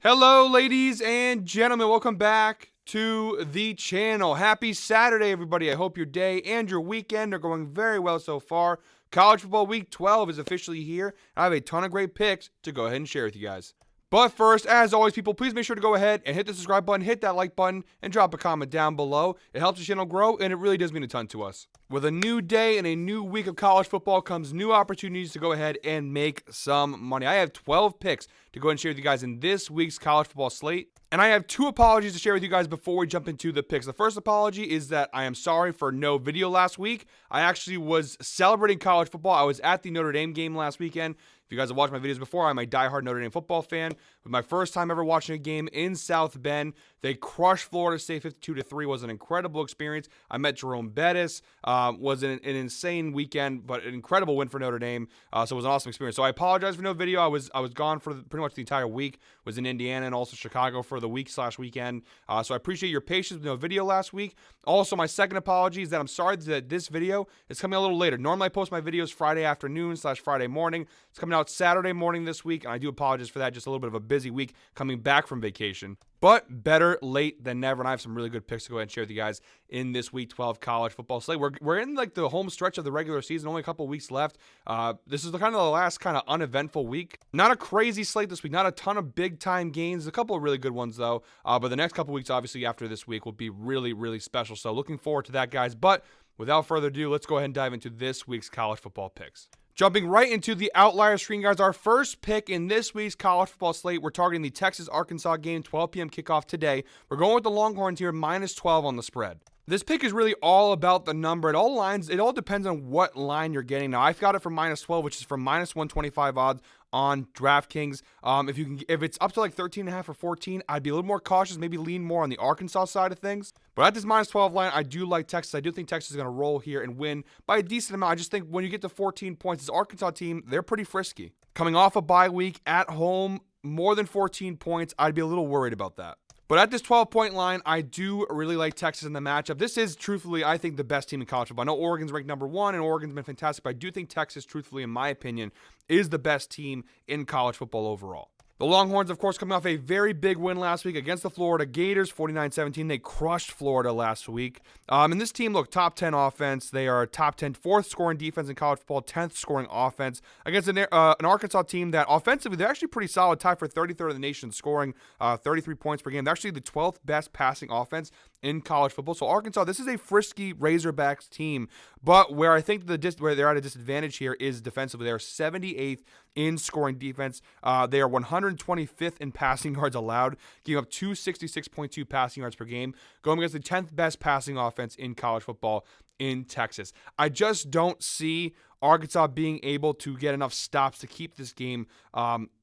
Hello, ladies and gentlemen. Welcome back to the channel. Happy Saturday, everybody. I hope your day and your weekend are going very well so far. College football week 12 is officially here. I have a ton of great picks to go ahead and share with you guys. But first, as always, people, please make sure to go ahead and hit the subscribe button, hit that like button, and drop a comment down below. It helps the channel grow, and it really does mean a ton to us. With a new day and a new week of college football comes new opportunities to go ahead and make some money. I have 12 picks to go ahead and share with you guys in this week's college football slate. And I have two apologies to share with you guys before we jump into the picks. The first apology is that I am sorry for no video last week. I actually was celebrating college football. I was at the Notre Dame game last weekend. If you guys have watched my videos before, I'm a diehard Notre Dame football fan. With my first time ever watching a game in South Bend, they crushed Florida State 52-3. Was an incredible experience. I met Jerome Bettis. Was an insane weekend, but an incredible win for Notre Dame. So it was an awesome experience. So I apologize for no video. I was gone for pretty much the entire week. Was in Indiana and also Chicago for the week/weekend. So I appreciate your patience with no video last week. Also, my second apology is that I'm sorry that this video is coming a little later. Normally, I post my videos Friday afternoon/Friday morning. It's coming out Saturday morning this week, and I do apologize for that. Just a little bit of a busy week coming back from vacation. But better late than never, and I have some really good picks to go ahead and share with you guys in this Week 12 college football slate. We're in like the home stretch of the regular season, only a couple weeks left. This is the last kind of uneventful week. Not a crazy slate this week, not a ton of big-time games. A couple of really good ones, though. But the next couple weeks, obviously, after this week will be really, really special. So looking forward to that, guys. But without further ado, let's go ahead and dive into this week's college football picks. Jumping right into the outlier screen, guys, our first pick in this week's college football slate, we're targeting the Texas-Arkansas game, 12 p.m. kickoff today. We're going with the Longhorns here, -12 on the spread. This pick is really all about the number. It all depends on what line you're getting. Now, I've got it for -12, which is from -125 odds on DraftKings. If it's up to like 13.5 or 14, I'd be a little more cautious, maybe lean more on the Arkansas side of things. But at this -12 line, I do like Texas. I do think Texas is going to roll here and win by a decent amount. I just think when you get to 14 points, this Arkansas team, they're pretty frisky. Coming off a bye week at home, more than 14 points, I'd be a little worried about that. But at this 12-point line, I do really like Texas in the matchup. This is, truthfully, I think the best team in college football. I know Oregon's ranked number 1, and Oregon's been fantastic, but I do think Texas, truthfully, in my opinion, is the best team in college football overall. The Longhorns, of course, coming off a very big win last week against the Florida Gators, 49-17. They crushed Florida last week. And this team, look, top 10 offense. They are top 10, 4th scoring defense in college football, 10th scoring offense against an Arkansas team that offensively, they're actually pretty solid, tied for 33rd in the nation, scoring 33 points per game. They're actually the 12th best passing offense in college football. So Arkansas, this is a frisky Razorbacks team, but where I think where they're at a disadvantage here is defensively. They're 78th in scoring defense. They are 125th in passing yards allowed, giving up 266.2 passing yards per game, going against the 10th best passing offense in college football in Texas. I just don't see Arkansas being able to get enough stops to keep this game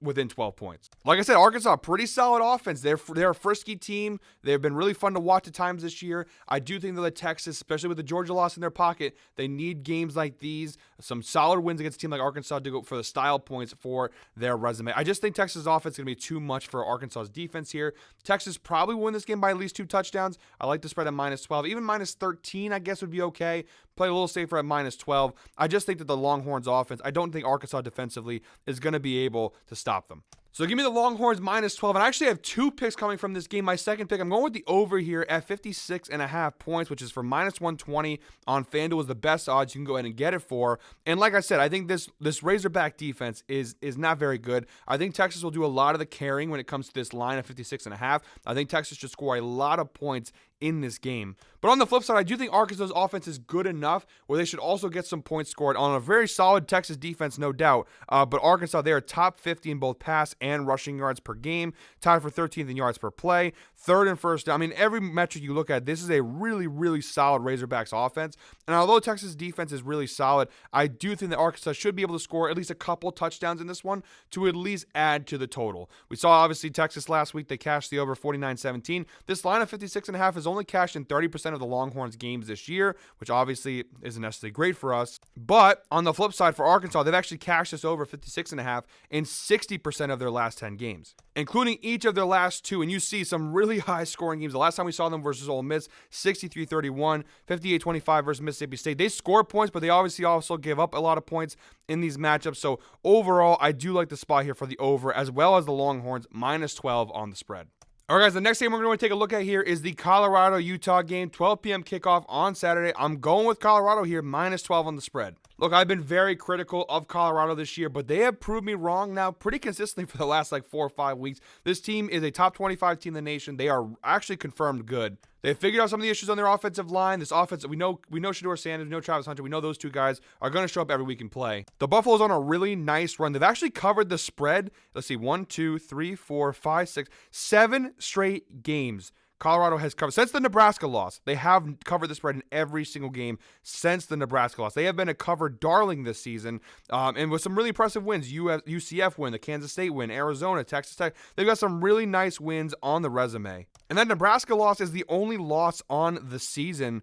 within 12 points. Like I said, Arkansas, pretty solid offense. They're a frisky team. They've been really fun to watch at times this year. I do think that Texas, especially with the Georgia loss in their pocket, they need games like these, some solid wins against a team like Arkansas to go for the style points for their resume. I just think Texas' offense is going to be too much for Arkansas's defense here. Texas probably win this game by at least 2 touchdowns. I like the spread at -12. Even -13, I guess, would be okay. Play a little safer at -12. I just think that the Longhorns offense, I don't think Arkansas defensively is going to be able to stop them. So give me the Longhorns -12, and I actually have 2 picks coming from this game. My second pick, I'm going with the over here at 56.5 points, which is for -120 on FanDuel, is the best odds you can go ahead and get it for. And like I said, I think this Razorback defense is not very good. I think Texas will do a lot of the carrying when it comes to this line of 56.5. I think Texas should score a lot of points in this game. But on the flip side, I do think Arkansas's offense is good enough where they should also get some points scored on a very solid Texas defense, no doubt. But Arkansas, they are top 50 in both pass and rushing yards per game, tied for 13th in yards per play, 3rd in first down. I mean, every metric you look at, this is a really, really solid Razorbacks offense. And although Texas' defense is really solid, I do think that Arkansas should be able to score at least a couple touchdowns in this one to at least add to the total. We saw, obviously, Texas last week. They cashed the over 49-17. This line of 56.5 is only cashed in 30% of the Longhorns games this year, which obviously isn't necessarily great for us. But on the flip side, for Arkansas, they've actually cashed this over 56.5 in 60% of their last 10 games, including each of their last 2. And you see some really high scoring games. The last time we saw them versus Ole Miss, 63-31, 58-25 versus Mississippi State. They score points, but they obviously also give up a lot of points in these matchups. So overall, I do like the spot here for the over, as well as the Longhorns, minus 12 on the spread. All right, guys, the next game we're going to take a look at here is the Colorado-Utah game, 12 p.m. kickoff on Saturday. I'm going with Colorado here, minus 12 on the spread. Look, I've been very critical of Colorado this year, but they have proved me wrong now pretty consistently for the last 4 or 5 weeks. This team is a top 25 team in the nation. They are actually confirmed good. They figured out some of the issues on their offensive line. This offense, we know Shedeur Sanders, we know Travis Hunter. We know those two guys are going to show up every week and play. The Buffalo's on a really nice run. They've actually covered the spread. Let's see, 1, 2, 3, 4, 5, 6, 7 straight games. Colorado has covered. Since the Nebraska loss, they have covered the spread in every single game since the Nebraska loss. They have been a covered darling this season, and with some really impressive wins. UCF win, the Kansas State win, Arizona, Texas Tech. They've got some really nice wins on the resume. And that Nebraska loss is the only loss on the season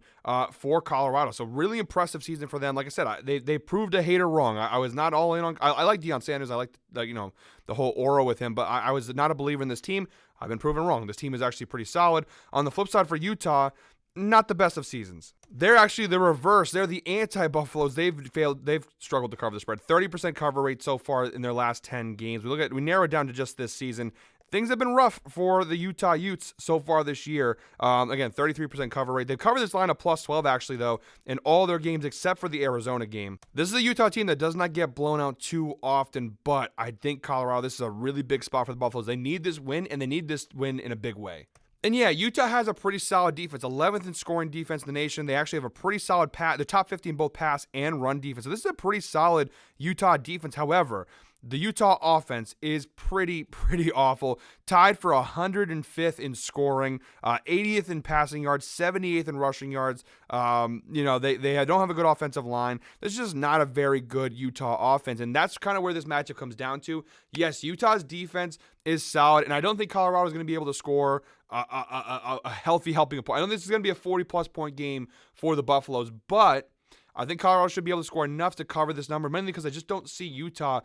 for Colorado. So really impressive season for them. Like I said, they proved a hater wrong. I was not all in on. I like Deion Sanders. I like the whole aura with him, but I was not a believer in this team. I've been proven wrong. This team is actually pretty solid. On the flip side for Utah, not the best of seasons. They're actually the reverse. They're the anti-Buffaloes. They've struggled to cover the spread. 30% cover rate so far in their last 10 games. We narrowed down to just this season. Things have been rough for the Utah Utes so far this year. Again, 33% cover rate. They've covered this line of plus 12, actually, though, in all their games except for the Arizona game. This is a Utah team that does not get blown out too often, but I think Colorado, this is a really big spot for the Buffaloes. They need this win, and they need this win in a big way. And yeah, Utah has a pretty solid defense, 11th in scoring defense in the nation. They actually have a pretty solid pass. They're top 50 in both pass and run defense. So this is a pretty solid Utah defense. However, the Utah offense is pretty awful. Tied for 105th in scoring, 80th in passing yards, 78th in rushing yards. They don't have a good offensive line. This is just not a very good Utah offense, and that's kind of where this matchup comes down to. Yes, Utah's defense is solid, and I don't think Colorado is going to be able to score a healthy helping point. I don't think this is going to be a 40-plus point game for the Buffaloes, but I think Colorado should be able to score enough to cover this number, mainly because I just don't see Utah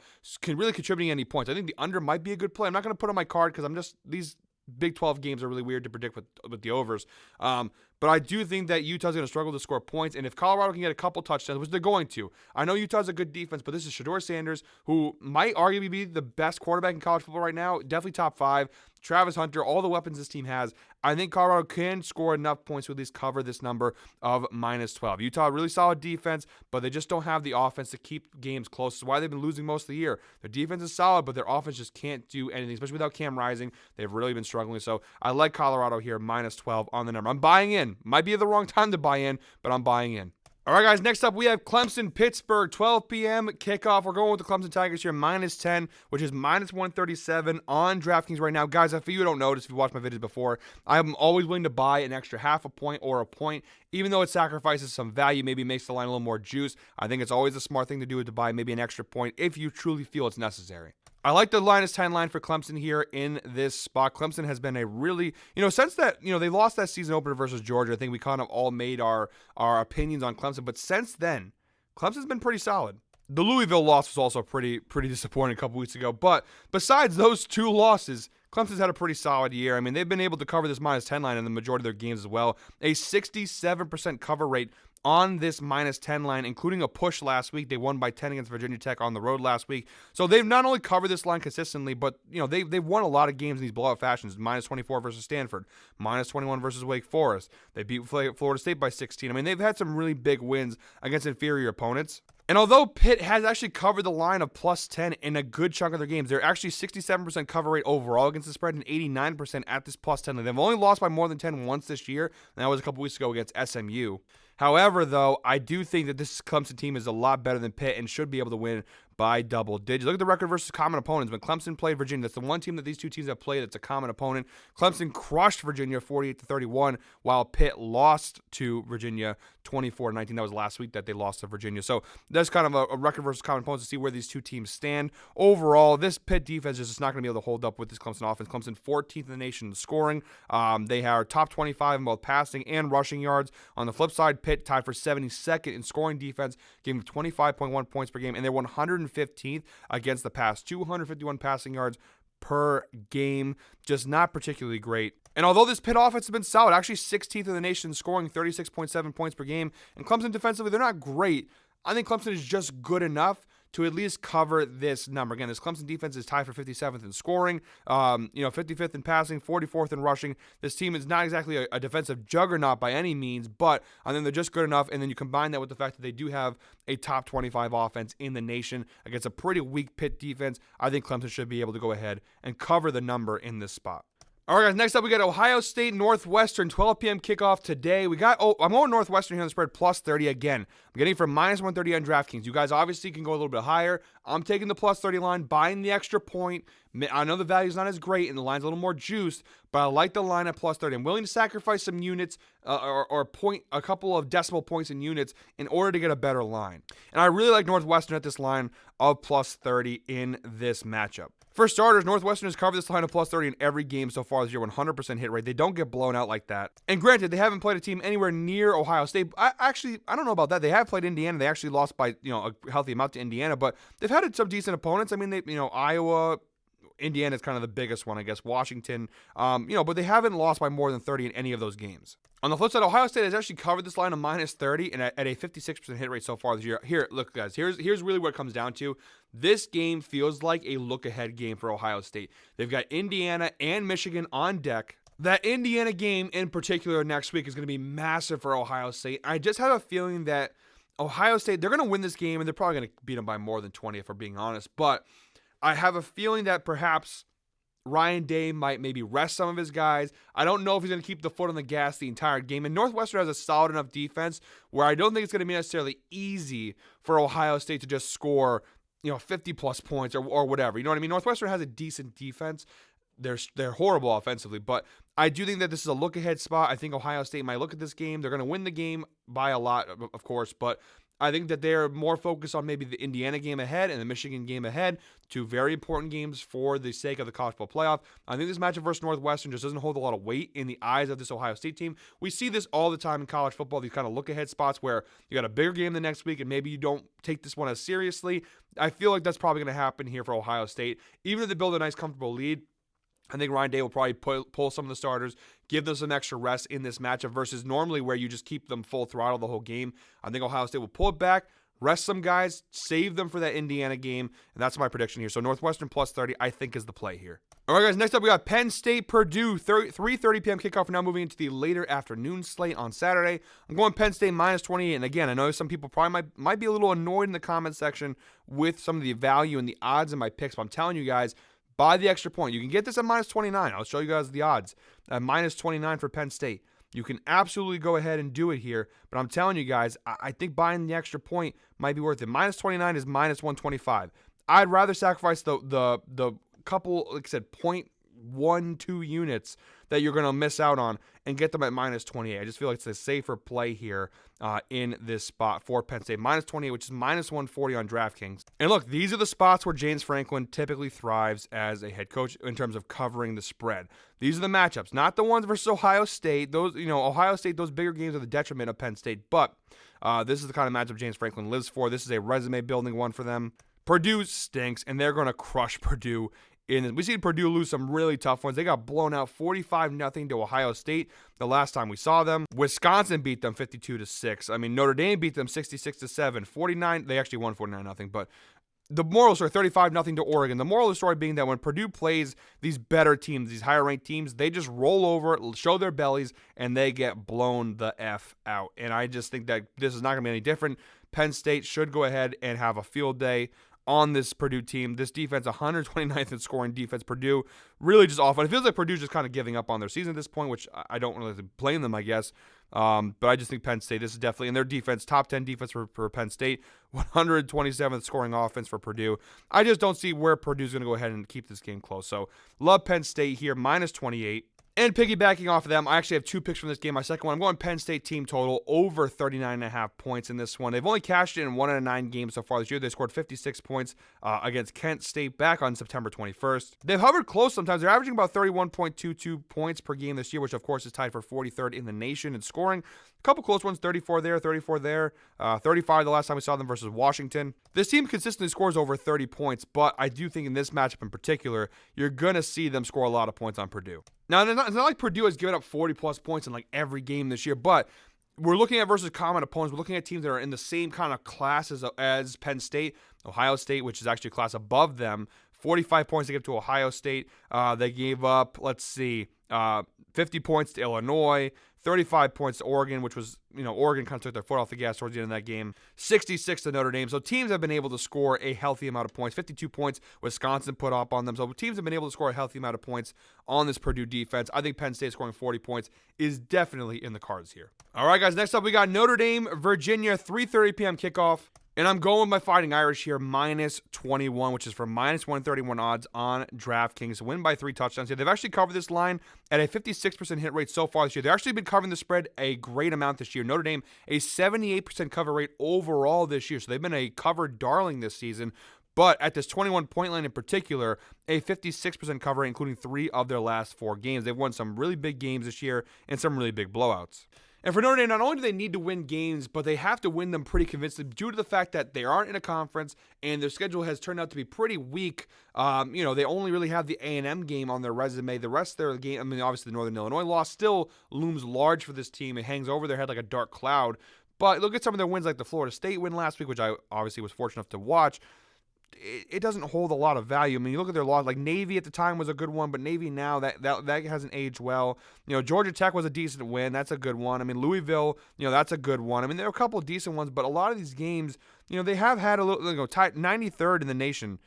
really contributing any points. I think the under might be a good play. I'm not going to put on my card because these Big 12 games are really weird to predict with the overs. But I do think that Utah's going to struggle to score points, and if Colorado can get a couple touchdowns, which they're going to, I know Utah's a good defense, but this is Shedeur Sanders, who might arguably be the best quarterback in college football right now, definitely top 5. Travis Hunter, all the weapons this team has. I think Colorado can score enough points to at least cover this number of minus 12. Utah, really solid defense, but they just don't have the offense to keep games close. That's why they've been losing most of the year. Their defense is solid, but their offense just can't do anything, especially without Cam Rising. They've really been struggling. So I like Colorado here, minus 12 on the number. I'm buying in. Might be the wrong time to buy in, but I'm buying in. All right, guys, next up we have Clemson-Pittsburgh, 12 p.m. kickoff. We're going with the Clemson Tigers here, minus 10, which is minus 137 on DraftKings right now. Guys, if you don't notice, if you watched my videos before, I'm always willing to buy an extra half a point or a point, even though it sacrifices some value, maybe makes the line a little more juice. I think it's always a smart thing to do to buy maybe an extra point if you truly feel it's necessary. I like the minus 10 line for Clemson here in this spot. Clemson has been a really, since that, they lost that season opener versus Georgia, I think we kind of all made our opinions on Clemson. But since then, Clemson's been pretty solid. The Louisville loss was also pretty disappointing a couple weeks ago. But besides those two losses, Clemson's had a pretty solid year. I mean, they've been able to cover this minus 10 line in the majority of their games as well. A 67% cover rate on this minus 10 line, including a push last week. They won by 10 against Virginia Tech on the road last week. So they've not only covered this line consistently, but they've won a lot of games in these blowout fashions. Minus 24 versus Stanford, minus 21 versus Wake Forest. They beat Florida State by 16. I mean, they've had some really big wins against inferior opponents. And although Pitt has actually covered the line of plus 10 in a good chunk of their games, they're actually 67% cover rate overall against the spread and 89% at this plus 10. They've only lost by more than 10 once this year, and that was a couple weeks ago against SMU. However, though, I do think that this Clemson team is a lot better than Pitt and should be able to win by double digits. Look at the record versus common opponents. When Clemson played Virginia, that's the one team that these two teams have played that's a common opponent. Clemson crushed Virginia 48-31, while Pitt lost to Virginia 24-19. That was last week that they lost to Virginia. So that's kind of a record versus common opponents to see where these two teams stand. Overall, this Pitt defense is just not going to be able to hold up with this Clemson offense. Clemson 14th in the nation in scoring. They are top 25 in both passing and rushing yards. On the flip side, Pitt tied for 72nd in scoring defense, giving 25.1 points per game, and they're 115th against the pass. 251 passing yards per game. Just not particularly great. And although this Pitt offense has been solid, actually 16th in the nation, scoring 36.7 points per game, and Clemson defensively, they're not great. I think Clemson is just good enough to at least cover this number. Again, this Clemson defense is tied for 57th in scoring, 55th in passing, 44th in rushing. This team is not exactly a defensive juggernaut by any means, but I think they're just good enough. And then you combine that with the fact that they do have a top 25 offense in the nation against a pretty weak Pitt defense. I think Clemson should be able to go ahead and cover the number in this spot. All right, guys, next up we got Ohio State, Northwestern, 12 p.m. kickoff today. I'm going Northwestern here on the spread, plus 30 again. I'm getting from minus 130 on DraftKings. You guys obviously can go a little bit higher. I'm taking the plus 30 line, buying the extra point. I know the value's not as great and the line's a little more juiced, but I like the line at plus 30. I'm willing to sacrifice some units or a couple of decimal points in units in order to get a better line. And I really like Northwestern at this line of plus 30 in this matchup. For starters, Northwestern has covered this line of plus 30 in every game so far this year, 100% hit rate. They don't get blown out like that. And granted, they haven't played a team anywhere near Ohio State. I don't know about that. They have played Indiana. They actually lost by a healthy amount to Indiana, but they've had some decent opponents. I mean, Iowa, Indiana is kind of the biggest one, I guess. Washington, but they haven't lost by more than 30 in any of those games. On the flip side, Ohio State has actually covered this line of minus 30 and at a 56% hit rate so far this year. Here, look, guys, here's really what it comes down to. This game feels like a look-ahead game for Ohio State. They've got Indiana and Michigan on deck. That Indiana game in particular next week is going to be massive for Ohio State. I just have a feeling that Ohio State, they're going to win this game, and they're probably going to beat them by more than 20 if we're being honest. But I have a feeling that perhaps Ryan Day might maybe rest some of his guys. I don't know if he's going to keep the foot on the gas the entire game. And Northwestern has a solid enough defense where I don't think it's going to be necessarily easy for Ohio State to just score 50-plus points or whatever. You know what I mean? Northwestern has a decent defense. They're horrible offensively, but I do think that this is a look-ahead spot. I think Ohio State might look at this game. They're going to win the game by a lot, of course, but I think that they're more focused on maybe the Indiana game ahead and the Michigan game ahead, two very important games for the sake of the college football playoff. I think this matchup versus Northwestern just doesn't hold a lot of weight in the eyes of this Ohio State team. We see this all the time in college football, these kind of look-ahead spots where you got a bigger game the next week and maybe you don't take this one as seriously. I feel like that's probably going to happen here for Ohio State. Even if they build a nice, comfortable lead, I think Ryan Day will probably pull some of the starters, give them some extra rest in this matchup versus normally where you just keep them full throttle the whole game. I think Ohio State will pull it back, rest some guys, save them for that Indiana game, and that's my prediction here. So Northwestern plus 30, I think, is the play here. All right, guys, next up we got Penn State, Purdue, 3:30 p.m. kickoff. We're now moving into the later afternoon slate on Saturday. I'm going Penn State minus 28, and again, I know some people probably might be a little annoyed in the comment section with some of the value and the odds in my picks, but I'm telling you guys, buy the extra point. You can get this at minus 29. I'll show you guys the odds. At minus 29 for Penn State. You can absolutely go ahead and do it here. But I'm telling you guys, I think buying the extra point might be worth it. Minus 29 is minus 125. I'd rather sacrifice the couple, like I said, 0.12 units that you're going to miss out on and get them at minus 28. I just feel like it's a safer play here in this spot for Penn State. Minus 28, which is minus 140 on DraftKings. And look, these are the spots where James Franklin typically thrives as a head coach in terms of covering the spread. These are the matchups, not the ones versus Ohio State. Those, Ohio State, those bigger games are the detriment of Penn State. But this is the kind of matchup James Franklin lives for. This is a resume-building one for them. Purdue stinks, and they're going to crush Purdue. We see Purdue lose some really tough ones. They got blown out 45-0 to Ohio State the last time we saw them. Wisconsin beat them 52-6. I mean, Notre Dame beat them 66-7. 49, they actually won 49-0, but the moral story, 35-0 to Oregon. The moral of the story being that when Purdue plays these better teams, these higher-ranked teams, they just roll over, show their bellies, and they get blown the F out. And I just think that this is not going to be any different. Penn State should go ahead and have a field day on this Purdue team. This defense, 129th in scoring defense. Purdue really just awful. It feels like Purdue's just kind of giving up on their season at this point, which I don't really blame them, I guess. But I just think Penn State, this is definitely, in their defense, top 10 defense for Penn State, 127th scoring offense for Purdue. I just don't see where Purdue's going to go ahead and keep this game close. So love Penn State here, minus 28. And piggybacking off of them, I actually have 2 picks from this game. My second one, I'm going Penn State team total over 39.5 points in this one. They've only cashed it in 1 out of 9 games so far this year. They scored 56 points against Kent State back on September 21st. They've hovered close sometimes. They're averaging about 31.22 points per game this year, which of course is tied for 43rd in the nation in scoring. A couple close ones, 34 there, 34 there, 35 the last time we saw them versus Washington. This team consistently scores over 30 points, but I do think in this matchup in particular, you're going to see them score a lot of points on Purdue. Now, it's not like Purdue has given up 40-plus points in like every game this year, but we're looking at versus common opponents. We're looking at teams that are in the same kind of class as Penn State, Ohio State, which is actually a class above them. 45 points to give to Ohio State. They gave up, 50 points to Illinois, 35 points to Oregon, which was, Oregon kind of took their foot off the gas towards the end of that game. 66 to Notre Dame. So teams have been able to score a healthy amount of points. 52 points Wisconsin put up on them. So teams have been able to score a healthy amount of points on this Purdue defense. I think Penn State scoring 40 points is definitely in the cards here. All right, guys, next up we got Notre Dame, Virginia, 3:30 p.m. kickoff. And I'm going with my Fighting Irish here, minus 21, which is for minus 131 odds on DraftKings. Win by 3 touchdowns here. They've actually covered this line at a 56% hit rate so far this year. They've actually been covering the spread a great amount this year. Notre Dame, a 78% cover rate overall this year. So they've been a covered darling this season. But at this 21-point line in particular, a 56% cover rate, including 3 of their last 4 games. They've won some really big games this year and some really big blowouts. And for Notre Dame, not only do they need to win games, but they have to win them pretty convincingly due to the fact that they aren't in a conference and their schedule has turned out to be pretty weak. They only really have the A&M game on their resume. The rest of their game, obviously the Northern Illinois loss still looms large for this team. It hangs over their head like a dark cloud. But look at some of their wins, like the Florida State win last week, which I obviously was fortunate enough to watch. It doesn't hold a lot of value. You look at their loss, like Navy at the time was a good one, but Navy now, that hasn't aged well. Georgia Tech was a decent win. That's a good one. Louisville, that's a good one. There are a couple of decent ones, but a lot of these games, they have had a little, tied 93rd in the nation,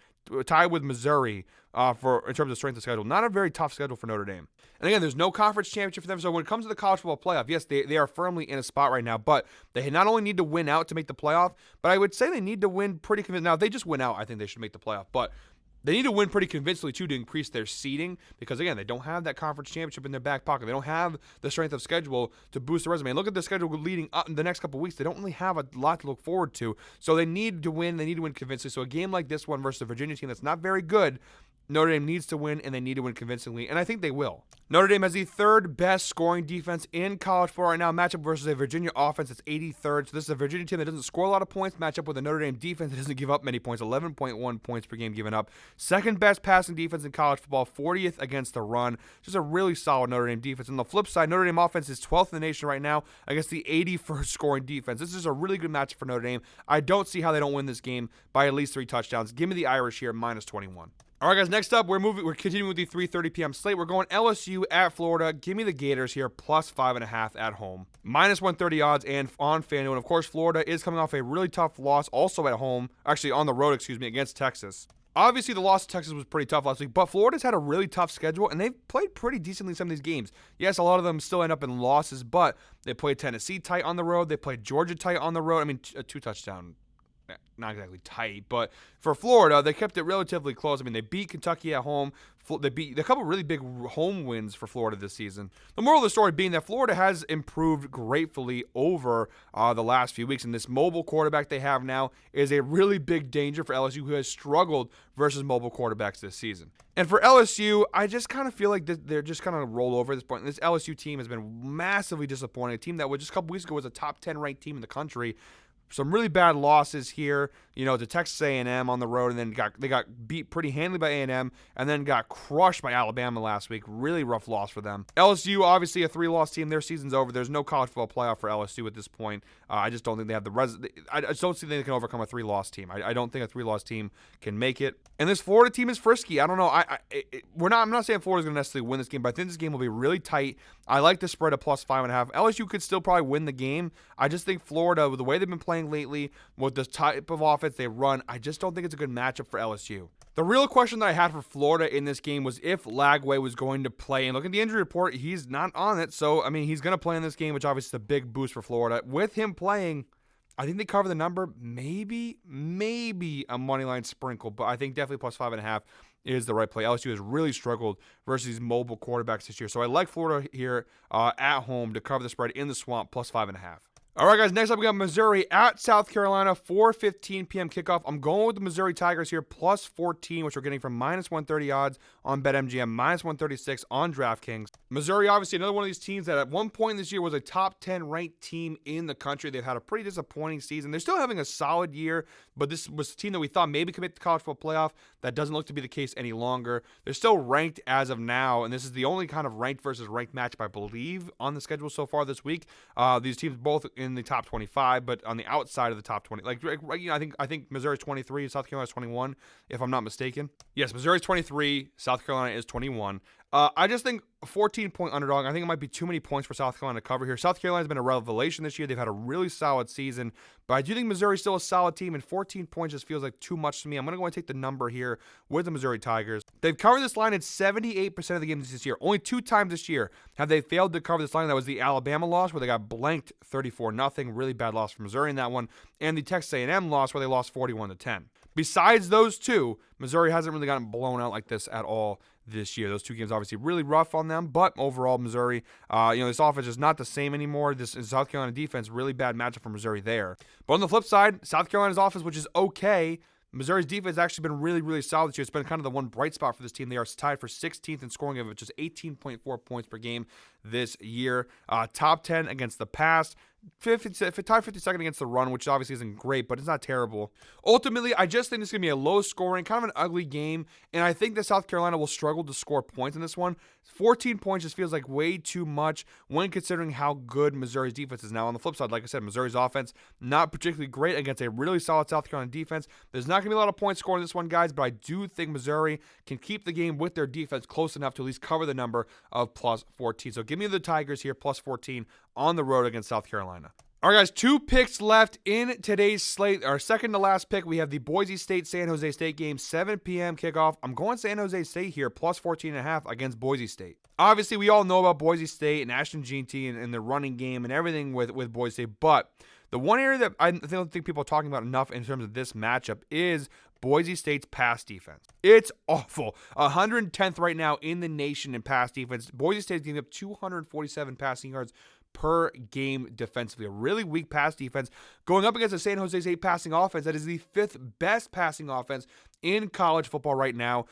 tied with Missouri in terms of strength of schedule. Not a very tough schedule for Notre Dame. And again, there's no conference championship for them. So when it comes to the college football playoff, yes, they are firmly in a spot right now. But they not only need to win out to make the playoff, but I would say they need to win pretty convincingly. Now, if they just win out, I think they should make the playoff. But they need to win pretty convincingly, too, to increase their seeding. Because, again, they don't have that conference championship in their back pocket. They don't have the strength of schedule to boost the resume. And look at the schedule leading up in the next couple of weeks. They don't really have a lot to look forward to. So they need to win. They need to win convincingly. So a game like this one versus a Virginia team that's not very good, Notre Dame needs to win, and they need to win convincingly, and I think they will. Notre Dame has the 3rd best scoring defense in college football right now. Matchup versus a Virginia offense that's 83rd. So this is a Virginia team that doesn't score a lot of points. Matchup with a Notre Dame defense that doesn't give up many points. 11.1 points per game given up. 2nd best passing defense in college football. 40th against the run. Just a really solid Notre Dame defense. On the flip side, Notre Dame offense is 12th in the nation right now against the 81st scoring defense. This is a really good matchup for Notre Dame. I don't see how they don't win this game by at least 3 touchdowns. Give me the Irish here, minus 21. All right, guys, next up, we're continuing with the 3:30 p.m. slate. We're going LSU at Florida. Give me the Gators here, plus 5.5 at home. Minus 130 odds and on FanDuel. And, of course, Florida is coming off a really tough loss, also at home, actually on the road, against Texas. Obviously, the loss to Texas was pretty tough last week, but Florida's had a really tough schedule, and they've played pretty decently in some of these games. Yes, a lot of them still end up in losses, but they played Tennessee tight on the road. They played Georgia tight on the road. A 2-touchdown. Not exactly tight, but for Florida, they kept it relatively close. They beat Kentucky at home. They beat a couple really big home wins for Florida this season. The moral of the story being that Florida has improved gratefully over the last few weeks, and this mobile quarterback they have now is a really big danger for LSU, who has struggled versus mobile quarterbacks this season. And for LSU, I just kind of feel like they're just kind of roll over at this point. This LSU team has been massively disappointing. A team that was just a couple weeks ago was a top 10 ranked team in the country. Some really bad losses here, to Texas A&M on the road, and then they got beat pretty handily by A&M, and then got crushed by Alabama last week. Really rough loss for them. LSU, obviously a 3-loss team. Their season's over. There's no college football playoff for LSU at this point. I just don't think they have I just don't see they can overcome a 3-loss team. I don't think a 3-loss team can make it. And this Florida team is frisky. I don't know. I'm not saying Florida's going to necessarily win this game, but I think this game will be really tight. I like the spread of plus 5.5. LSU could still probably win the game. I just think Florida, with the way they've been playing playing lately, with the type of offense they run, I just don't think it's a good matchup for LSU. The real question that I had for Florida in this game was if Lagway was going to play. And look at the injury report, he's not on it. So, I mean, he's going to play in this game, which obviously is a big boost for Florida. With him playing, I think they cover the number. Maybe a money line sprinkle, but I think definitely plus 5.5 is the right play. LSU has really struggled versus these mobile quarterbacks this year. So I like Florida here at home to cover the spread in the Swamp, plus 5.5. All right, guys, next up we got Missouri at South Carolina, 4:15 p.m. kickoff. I'm going with the Missouri Tigers here, plus 14, which we're getting from minus 130 odds on BetMGM, minus 136 on DraftKings. Missouri, obviously, another one of these teams that at one point this year was a top 10 ranked team in the country. They've had a pretty disappointing season. They're still having a solid year, but this was a team that we thought maybe could make the college football playoff. That doesn't look to be the case any longer. They're still ranked as of now, and this is the only kind of ranked versus ranked matchup, I believe, on the schedule so far this week. These teams both in the top 25, but on the outside of the top 20. I think Missouri's 23, South Carolina's 21, if I'm not mistaken. Yes, Missouri's 23, South Carolina is 21. I just think a 14-point underdog, I think it might be too many points for South Carolina to cover here. South Carolina's been a revelation this year. They've had a really solid season, but I do think Missouri's still a solid team, and 14 points just feels like too much to me. I'm going to go and take the number here with the Missouri Tigers. They've covered this line in 78% of the games this year. Only 2 times this year have they failed to cover this line. That was the Alabama loss, where they got blanked 34-0. Really bad loss for Missouri in that one. And the Texas A&M loss, where they lost 41-10. Besides those two, Missouri hasn't really gotten blown out like this at all this year. Those 2 games obviously really rough on them, but overall Missouri, this offense is not the same anymore. This is South Carolina defense, really bad matchup for Missouri there. But on the flip side, South Carolina's offense, which is okay, Missouri's defense has actually been really, really solid this year. It's been kind of the one bright spot for this team. They are tied for 16th in scoring of just 18.4 points per game this year. Top 10 against the pass. Tied 52nd against the run, which obviously isn't great, but it's not terrible. Ultimately, I just think this is going to be a low-scoring, kind of an ugly game, and I think that South Carolina will struggle to score points in this one. 14 points just feels like way too much when considering how good Missouri's defense is now. On the flip side, like I said, Missouri's offense, not particularly great against a really solid South Carolina defense. There's not going to be a lot of points scored in this one, guys, but I do think Missouri can keep the game with their defense close enough to at least cover the number of plus 14. So give me the Tigers here, plus 14 on the road against South Carolina. All right, guys, 2 picks left in today's slate. Our second to last pick, we have the Boise State-San Jose State game, 7 p.m. kickoff. I'm going San Jose State here, plus 14.5 against Boise State. Obviously, we all know about Boise State and Ashton Jeanty and the running game and everything with Boise State, but the one area that I don't think people are talking about enough in terms of this matchup is Boise State's pass defense. It's awful. 110th right now in the nation in pass defense. Boise State's giving up 247 passing yards per game defensively. A really weak pass defense going up against the San Jose State passing offense that is the 5th best passing offense in college football right now,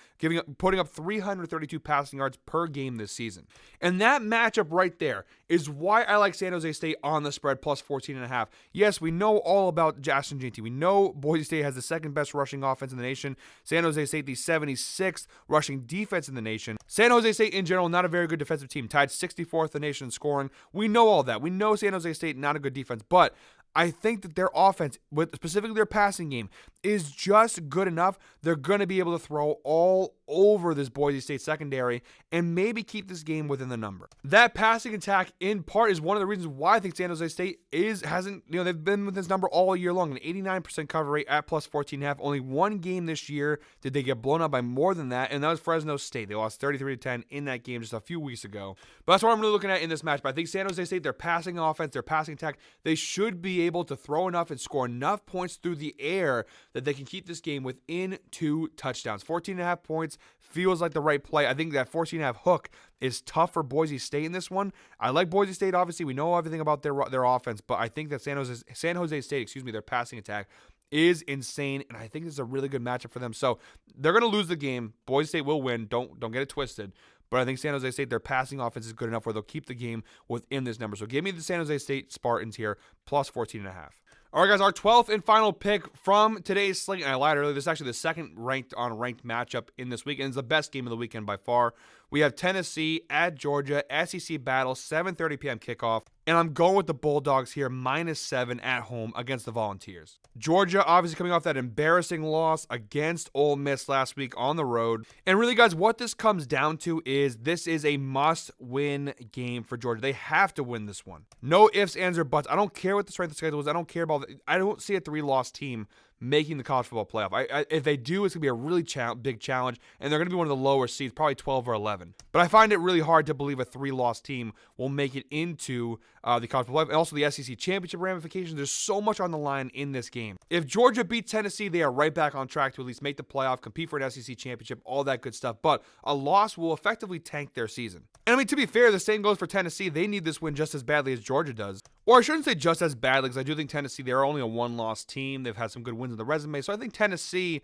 putting up 332 passing yards per game this season. And that matchup right there is why I like San Jose State on the spread, plus 14.5. Yes, we know all about Ashton Jeanty. We know Boise State has the 2nd best rushing offense in the nation. San Jose State, the 76th rushing defense in the nation. San Jose State, in general, not a very good defensive team, tied 64th in the nation in scoring. We know all that. We know San Jose State, not a good defense, but I think that their offense, specifically their passing game, is just good enough. They're going to be able to throw all over this Boise State secondary and maybe keep this game within the number. That passing attack, in part, is one of the reasons why I think San Jose State they've been with this number all year long, an 89% cover rate at plus 14.5. Only one game this year did they get blown out by more than that, and that was Fresno State. They lost 33-10 in that game just a few weeks ago. But that's what I'm really looking at in this match. But I think San Jose State, their passing offense, their passing attack, they should be able to throw enough and score enough points through the air that they can keep this game within 2 touchdowns. 14.5 points feels like the right play. I think that 14.5 hook is tough for Boise State in this one. I like Boise State, obviously. We know everything about their offense, but I think that San Jose State, their passing attack is insane, and I think this is a really good matchup for them. So they're going to lose the game. Boise State will win. Don't get it twisted. But I think San Jose State, their passing offense is good enough where they'll keep the game within this number. So give me the San Jose State Spartans here, plus 14.5. All right, guys, our 12th and final pick from today's slate, and I lied earlier, this is actually the second ranked matchup in this week, and it's the best game of the weekend by far. We have Tennessee at Georgia, SEC battle, 7:30 p.m. kickoff. And I'm going with the Bulldogs here, -7 at home against the Volunteers. Georgia obviously coming off that embarrassing loss against Ole Miss last week on the road. And really, guys, what this comes down to is this is a must-win game for Georgia. They have to win this one. No ifs, ands, or buts. I don't care what the strength of schedule is. I don't care about I don't see a 3-loss team making the college football playoff. If they do, it's going to be a really big challenge, and they're going to be one of the lower seeds, probably 12 or 11. But I find it really hard to believe a 3-loss team will make it into the college football playoff, and also the SEC championship ramifications. There's so much on the line in this game. If Georgia beats Tennessee, they are right back on track to at least make the playoff, compete for an SEC championship, all that good stuff. But a loss will effectively tank their season. And I mean, to be fair, the same goes for Tennessee. They need this win just as badly as Georgia does. Or I shouldn't say just as badly, because I do think Tennessee, they're only a 1-loss team. They've had some good wins on the resume. So I think Tennessee,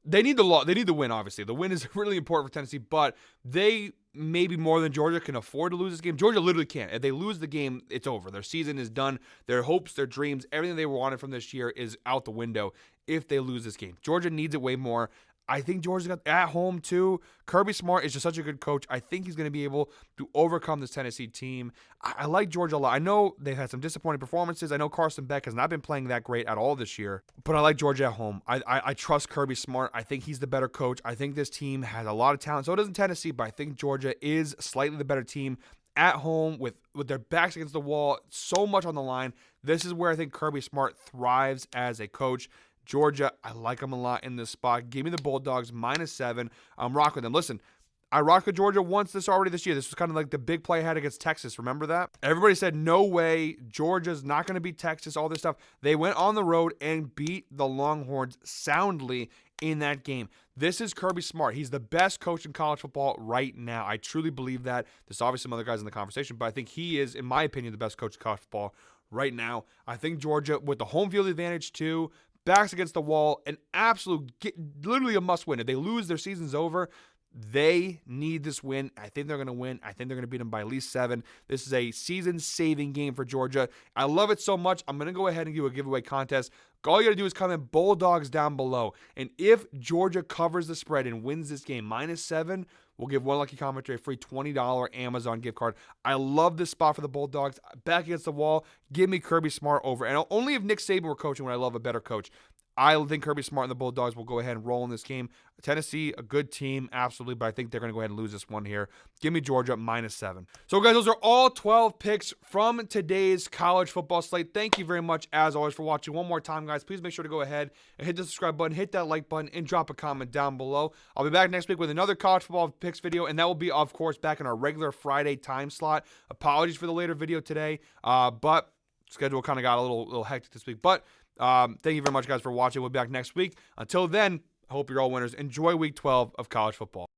they need the win, obviously. The win is really important for Tennessee, but they maybe more than Georgia can afford to lose this game. Georgia literally can't. If they lose the game, it's over. Their season is done. Their hopes, their dreams, everything they wanted from this year is out the window if they lose this game. Georgia needs it way more. I think Georgia's got at home too. Kirby Smart is just such a good coach. I think he's going to be able to overcome this Tennessee team. I like Georgia a lot. I know they've had some disappointing performances. I know Carson Beck has not been playing that great at all this year, but I like Georgia at home. I trust Kirby Smart. I think he's the better coach. I think this team has a lot of talent. So doesn't Tennessee, but I think Georgia is slightly the better team at home with their backs against the wall. So much on the line. This is where I think Kirby Smart thrives as a coach. Georgia, I like them a lot in this spot. Give me the Bulldogs, -7. I'm rocking them. Listen, I rocked with Georgia once this year. This was kind of like the big play I had against Texas. Remember that? Everybody said, no way, Georgia's not going to beat Texas, all this stuff. They went on the road and beat the Longhorns soundly in that game. This is Kirby Smart. He's the best coach in college football right now. I truly believe that. There's obviously some other guys in the conversation, but I think he is, in my opinion, the best coach in college football right now. I think Georgia, with the home field advantage too, backs against the wall, an absolute, literally a must-win. If they lose, their season's over. They need this win. I think they're going to win. I think they're going to beat them by at least 7. This is a season-saving game for Georgia. I love it so much. I'm going to go ahead and do a giveaway contest. All you got to do is comment Bulldogs down below. And if Georgia covers the spread and wins this game, -7, we'll give one lucky commenter a free $20 Amazon gift card. I love this spot for the Bulldogs. Back against the wall, give me Kirby Smart over. And only if Nick Saban were coaching would I love a better coach. I think Kirby Smart and the Bulldogs will go ahead and roll in this game. Tennessee, a good team, absolutely, but I think they're going to go ahead and lose this one here. Give me Georgia, -7. So, guys, those are all 12 picks from today's college football slate. Thank you very much, as always, for watching. One more time, guys, please make sure to go ahead and hit the subscribe button, hit that like button, and drop a comment down below. I'll be back next week with another college football picks video, and that will be, of course, back in our regular Friday time slot. Apologies for the later video today, but schedule kind of got a little hectic this week, but thank you very much, guys, for watching. We'll be back next week. Until then, I hope you're all winners. Enjoy week 12 of college football.